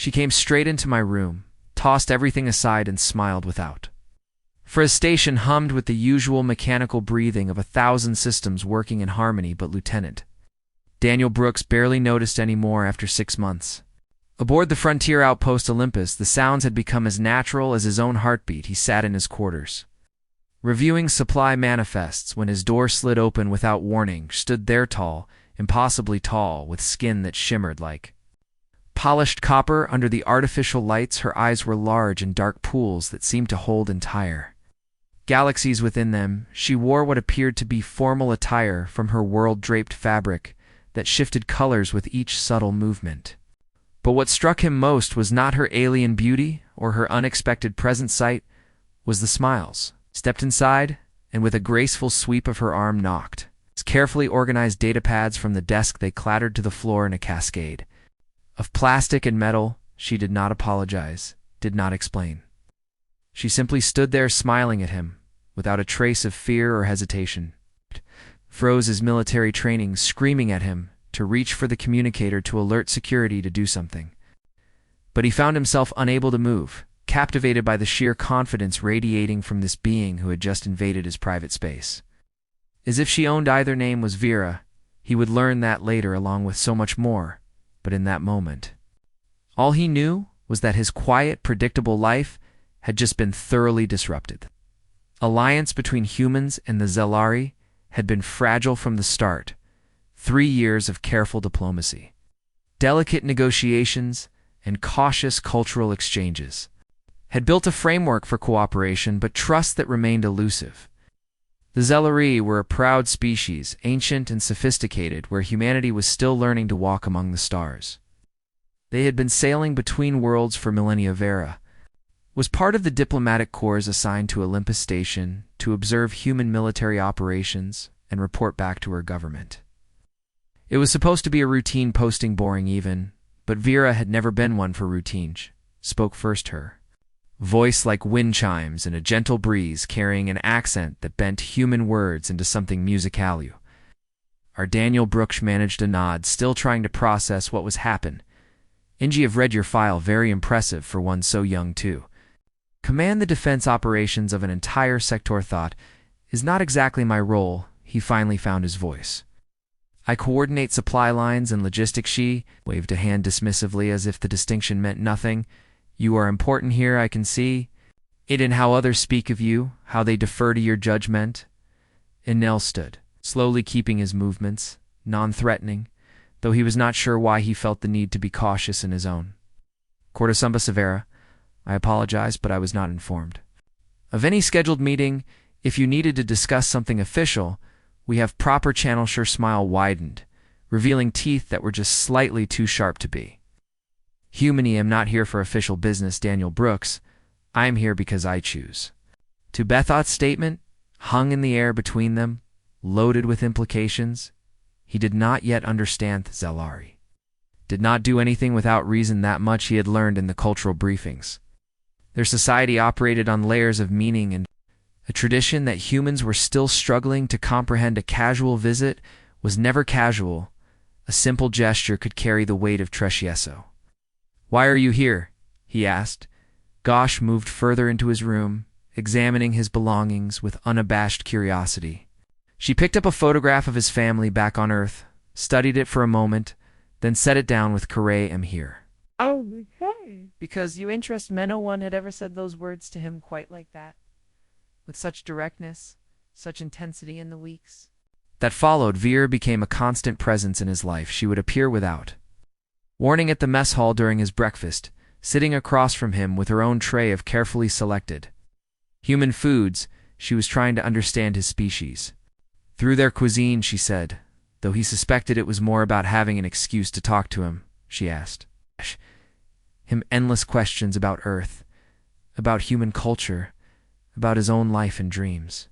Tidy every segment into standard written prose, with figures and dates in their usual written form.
She came straight into my room, tossed everything aside, and smiled without. For his station hummed with the usual mechanical breathing of 1,000 systems working in harmony, but Lieutenant Daniel Brooks barely noticed any more after 6 months. Aboard the frontier outpost Olympus, the sounds had become as natural as his own heartbeat. He sat in his quarters, reviewing supply manifests, when his door slid open without warning. Stood there tall, impossibly tall, with skin that shimmered like polished copper under the artificial lights. Her eyes were large and dark pools that seemed to hold entire galaxies within them. She wore what appeared to be formal attire from her world-draped fabric that shifted colors with each subtle movement. But what struck him most was not her alien beauty or her unexpected present sight, was the smiles. Stepped inside, and with a graceful sweep of her arm knocked. His carefully organized datapads from the desk, they clattered to the floor in a cascade of plastic and metal. She did not apologize, did not explain. She simply stood there smiling at him, without a trace of fear or hesitation. Froze his military training, screaming at him to reach for the communicator to alert security to do something. But he found himself unable to move, captivated by the sheer confidence radiating from this being who had just invaded his private space. As if she owned either name was Vera. He would learn that later, along with so much more, but in that moment, all he knew was that his quiet, predictable life had just been thoroughly disrupted. Alliance between humans and the Zelari had been fragile from the start. 3 years of careful diplomacy, delicate negotiations, and cautious cultural exchanges had built a framework for cooperation, but trust that remained elusive. The Zelari were a proud species, ancient and sophisticated, where humanity was still learning to walk among the stars. They had been sailing between worlds for millennia. Vera was part of the diplomatic corps assigned to Olympus Station to observe human military operations and report back to her government. It was supposed to be a routine posting, boring even, but Vera had never been one for routine. Spoke first, her voice like wind chimes in a gentle breeze, carrying an accent that bent human words into something musical. Our Daniel Brooks managed a nod, still trying to process what was happening. Ingie, have read your file. Very impressive for one so young too. Command the defense operations of an entire sector. Thought is not exactly my role. He finally found his voice. I coordinate supply lines and logistics. She waved a hand dismissively as if the distinction meant nothing. You are important here, I can see it in how others speak of you, how they defer to your judgment. Enel stood, slowly keeping his movements, non-threatening, though he was not sure why he felt the need to be cautious in his own. Cortosumba Severa, I apologize, but I was not informed of any scheduled meeting. If you needed to discuss something official, we have proper channel. Her smile widened, revealing teeth that were just slightly too sharp to be. Humani, am not here for official business, Daniel Brooks. I am here because I choose to. Bethott's statement hung in the air between them, loaded with implications. He did not yet understand the Zelari. Did not do anything without reason. That much he had learned in the cultural briefings. Their society operated on layers of meaning and a tradition that humans were still struggling to comprehend. A casual visit was never casual. A simple gesture could carry the weight of Trescieso. Why are you here? He asked. Gosh moved further into his room, examining his belongings with unabashed curiosity. She picked up a photograph of his family back on Earth, studied it for a moment, then set it down with Correa. Am here. Oh, okay. Because you interest me. No one had ever said those words to him quite like that, with such directness, such intensity in the weeks that followed. Vera became a constant presence in his life. She would appear without warning at the mess hall during his breakfast, sitting across from him with her own tray of carefully selected human foods. She was trying to understand his species through their cuisine, she said, though he suspected it was more about having an excuse to talk to him. She asked him endless questions about Earth, about human culture, about his own life and dreams.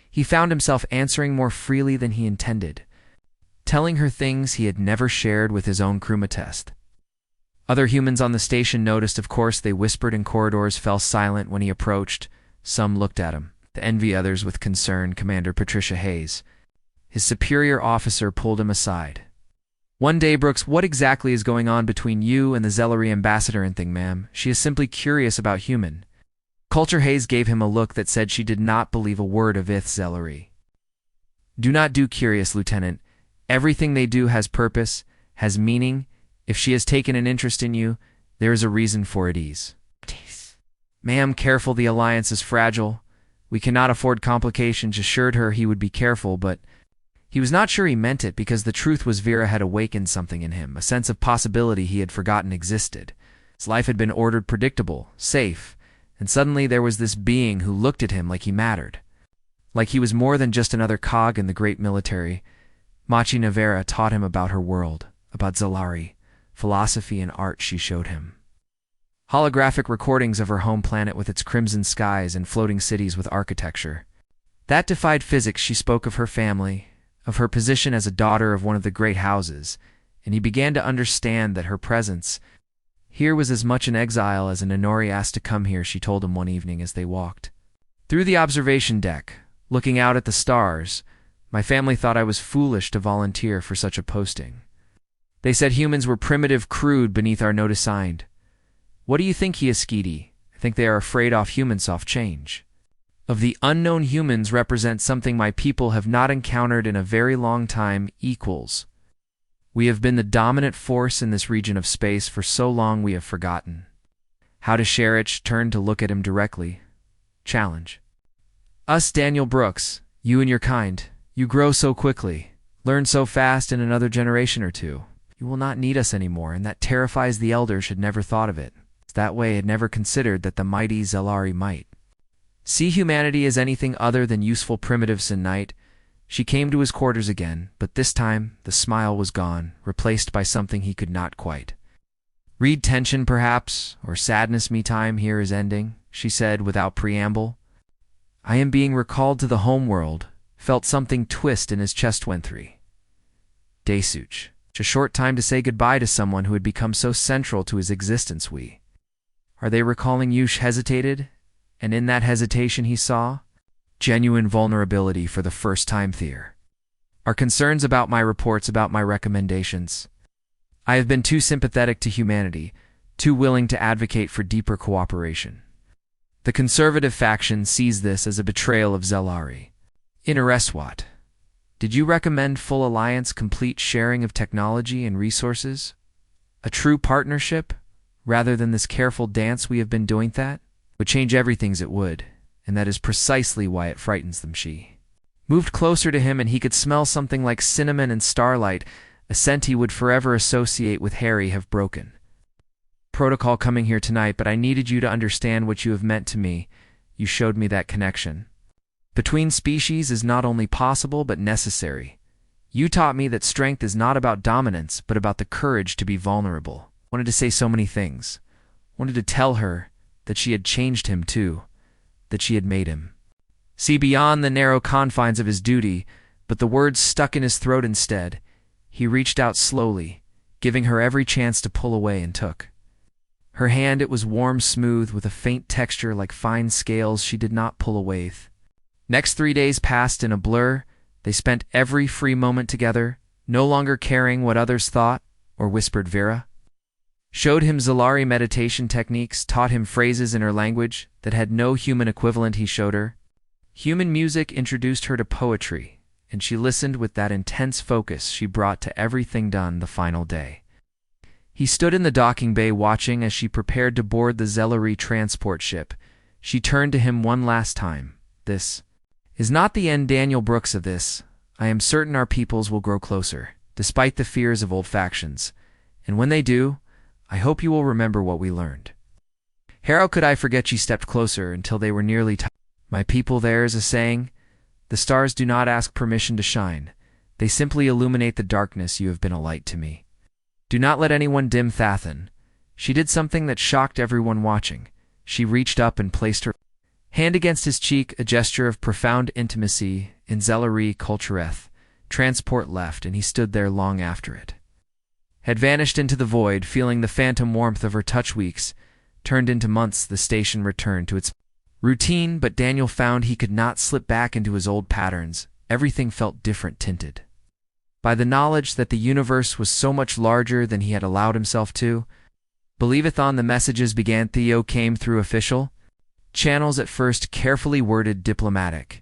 He found himself answering more freely than he intended, telling her things he had never shared with his own crewmatest. Other humans on the station noticed, of course. They whispered in corridors, fell silent when he approached. Some looked at him, to envy, others with concern. Commander Patricia Hayes, his superior officer, pulled him aside. One day, Brooks, what exactly is going on between you and the Zellery ambassador and thing, ma'am? She is simply curious about human. Culture Hayes gave him a look that said she did not believe a word of ith Zellery. Do not do curious, Lieutenant. Everything they do has purpose, has meaning. If she has taken an interest in you, there is a reason for it is. Ma'am, careful, the alliance is fragile. We cannot afford complications, assured her he would be careful, but he was not sure he meant it because the truth was Vera had awakened something in him, a sense of possibility he had forgotten existed. His life had been ordered, predictable, safe, and suddenly there was this being who looked at him like he mattered. Like he was more than just another cog in the great military. Machina Vera taught him about her world, about Zellery, philosophy and art she showed him. Holographic recordings of her home planet with its crimson skies and floating cities with architecture. That defied physics. She spoke of her family, of her position as a daughter of one of the great houses, and he began to understand that her presence here was as much an exile as an Inori asked to come here, she told him one evening as they walked through the observation deck, looking out at the stars. My family thought I was foolish to volunteer for such a posting. They said humans were primitive, crude beneath our note assigned. What do you think, he is skeety? I think they are afraid off humans off change. Of the unknown, humans represent something my people have not encountered in a very long time, equals. We have been the dominant force in this region of space for so long we have forgotten how to share it. She turned to look at him directly. Challenge. Us, Daniel Brooks, you and your kind, you grow so quickly, learn so fast. In another generation or two, you will not need us anymore, and that terrifies the elders. Had never thought of it that way, had never considered that the mighty Zellery might see humanity as anything other than useful primitives in night. She came to his quarters again, but this time the smile was gone, replaced by something he could not quite read. Tension, perhaps, or sadness. Me time here is ending, she said without preamble. I am being recalled to the homeworld. Felt something twist in his chest. Went 3 days. A short time to say goodbye to someone who had become so central to his existence. Are they recalling you? Hesitated, and in that hesitation he saw genuine vulnerability for the first time. There are concerns about my reports, about my recommendations. I have been too sympathetic to humanity, too willing to advocate for deeper cooperation. The conservative faction sees this as a betrayal of Zellery. Interest what? Did you recommend full alliance, complete sharing of technology and resources? A true partnership, rather than this careful dance we have been doing? That would change everything. It would, and that is precisely why it frightens them. She moved closer to him, and he could smell something like cinnamon and starlight, a scent he would forever associate with Harry. Have broken protocol coming here tonight, but I needed you to understand what you have meant to me. You showed me that connection between species is not only possible but necessary. You taught me that strength is not about dominance, but about the courage to be vulnerable. Wanted to say so many things. Wanted to tell her that she had changed him too, that she had made him see beyond the narrow confines of his duty, but the words stuck in his throat instead. He reached out slowly, giving her every chance to pull away, and took her hand. It was warm, smooth, with a faint texture like fine scales. She did not pull away. Next 3 days passed in a blur. They spent every free moment together, no longer caring what others thought or whispered. Vera showed him Zellery meditation techniques, taught him phrases in her language that had no human equivalent. He showed her human music, introduced her to poetry, and she listened with that intense focus she brought to everything done. The final day, he stood in the docking bay watching as she prepared to board the Zellery transport ship. She turned to him one last time. This is not the end, Daniel Brooks, of this. I am certain our peoples will grow closer, despite the fears of old factions. And when they do, I hope you will remember what we learned. How could I forget? She stepped closer until they were nearly my people, there is a saying. The stars do not ask permission to shine. They simply illuminate the darkness. You have been a light to me. Do not let anyone dim Thathan. She did something that shocked everyone watching. She reached up and placed her hand against his cheek, a gesture of profound intimacy. In Zellery cultureth, transport left, and he stood there long after it had vanished into the void, feeling the phantom warmth of her touch. Weeks turned into months. The station returned to its routine, but Daniel found he could not slip back into his old patterns. Everything felt different, tinted by the knowledge that the universe was so much larger than he had allowed himself to. Believeth on the messages began Theo came through official channels, at first carefully worded, diplomatic